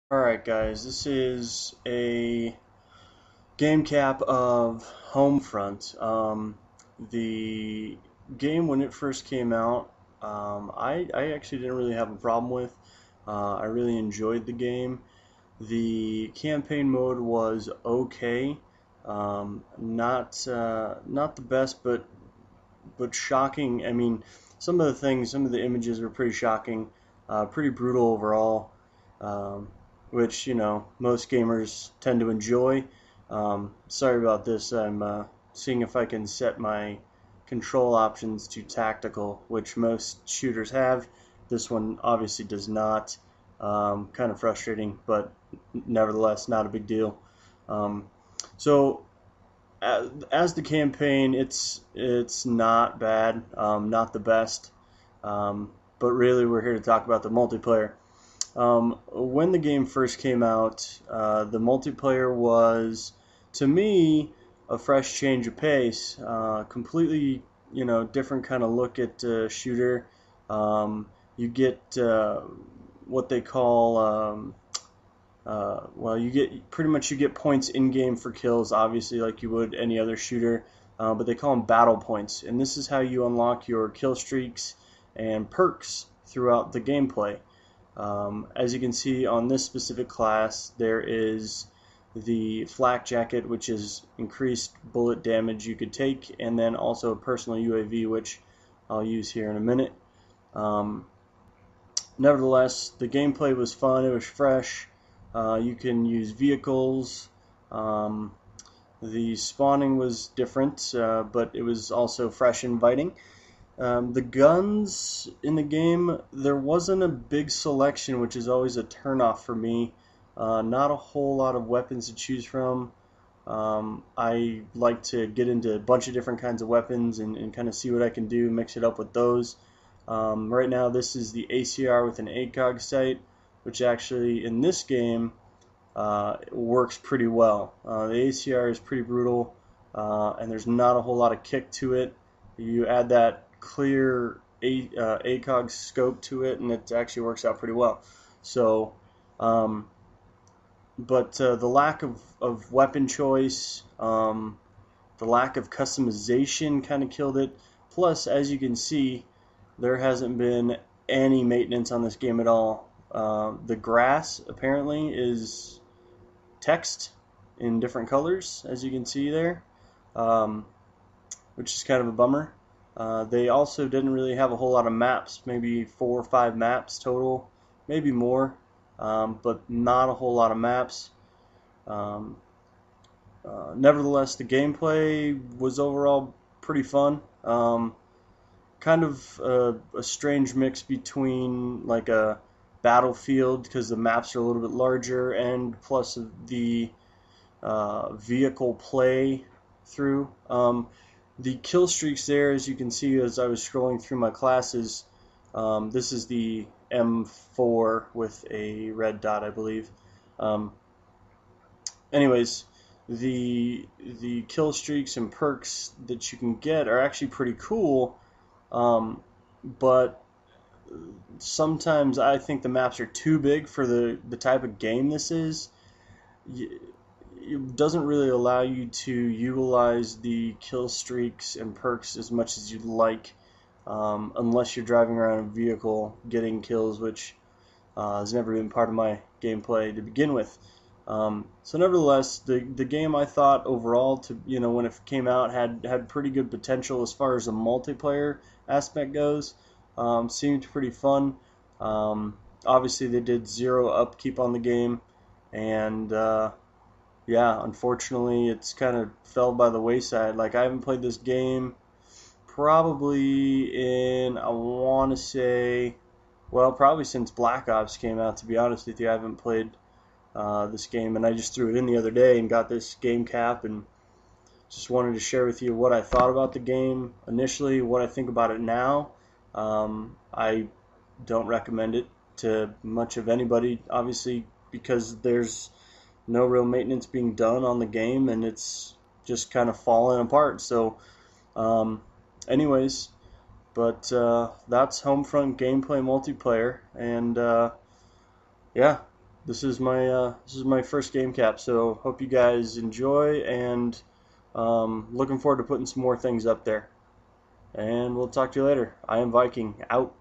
Alright guys, this is a game cap of Homefront. The game when it first came out, I actually didn't really have a problem with. I really enjoyed the game. The campaign mode was okay. Not the best, but shocking. I mean, some of the images were pretty shocking, pretty brutal overall, um, which most gamers tend to enjoy. Sorry about this. I'm seeing if I can set my control options to tactical, which most shooters have. This one obviously does not. Kind of frustrating, but nevertheless, not a big deal. Um, so as the campaign, it's not bad, not the best, but really we're here to talk about the multiplayer. When the game first came out, the multiplayer was, to me, a fresh change of pace, completely different kind of look at shooter. You get what they call well, you get pretty much you get points in game for kills, obviously, like you would any other shooter. But they call them battle points, and this is how you unlock your kill streaks and perks throughout the gameplay. As you can see on this specific class, there is the flak jacket, which is increased bullet damage you could take, and then also a personal UAV, which I'll use here in a minute. Um, Nevertheless, the gameplay was fun. It was fresh. You can use vehicles. Um, the spawning was different, but it was also fresh and inviting. The guns in the game, there wasn't a big selection, which is always a turnoff for me. Not a whole lot of weapons to choose from. I like to get into a bunch of different kinds of weapons and kind of see what I can do, mix it up with those. Right now, this is the ACR with an ACOG sight, which actually in this game works pretty well. The ACR is pretty brutal, and there's not a whole lot of kick to it. You add that clear ACOG scope to it, and it actually works out pretty well. So, um, but the lack of weapon choice, the lack of customization kind of killed it. Plus, as you can see, there hasn't been any maintenance on this game at all. The grass apparently is text in different colors, as you can see there, um, which is kind of a bummer. They also didn't really have a whole lot of maps, maybe 4 or 5 maps total, maybe more, but not a whole lot of maps. Um, Nevertheless, the gameplay was overall pretty fun. Kind of a strange mix between like a Battlefield, because the maps are a little bit larger, and plus the vehicle play through. The kill streaks there, as you can see as I was scrolling through my classes, this is the M4 with a red dot, I believe. Um, Anyways, the kill streaks and perks that you can get are actually pretty cool, but sometimes I think the maps are too big for the type of game this is. It doesn't really allow you to utilize the kill streaks and perks as much as you'd like, unless you're driving around a vehicle getting kills, which has never been part of my gameplay to begin with. So nevertheless, the game, I thought overall, to when it came out, had pretty good potential as far as the multiplayer aspect goes. Seemed pretty fun. Obviously, they did zero upkeep on the game, and yeah, unfortunately, it's kind of fell by the wayside. Like, I haven't played this game probably in, I want to say, well, probably since Black Ops came out. To be honest with you, I haven't played this game, and I just threw it in the other day and got this game cap, and just wanted to share with you what I thought about the game initially, what I think about it now. I don't recommend it to much of anybody, obviously, because there's no real maintenance being done on the game, and it's just kind of falling apart. So, um, anyways, but that's Homefront gameplay multiplayer, and yeah, this is my first game cap. So hope you guys enjoy, and looking forward to putting some more things up there. And we'll talk to you later. I am Viking, out.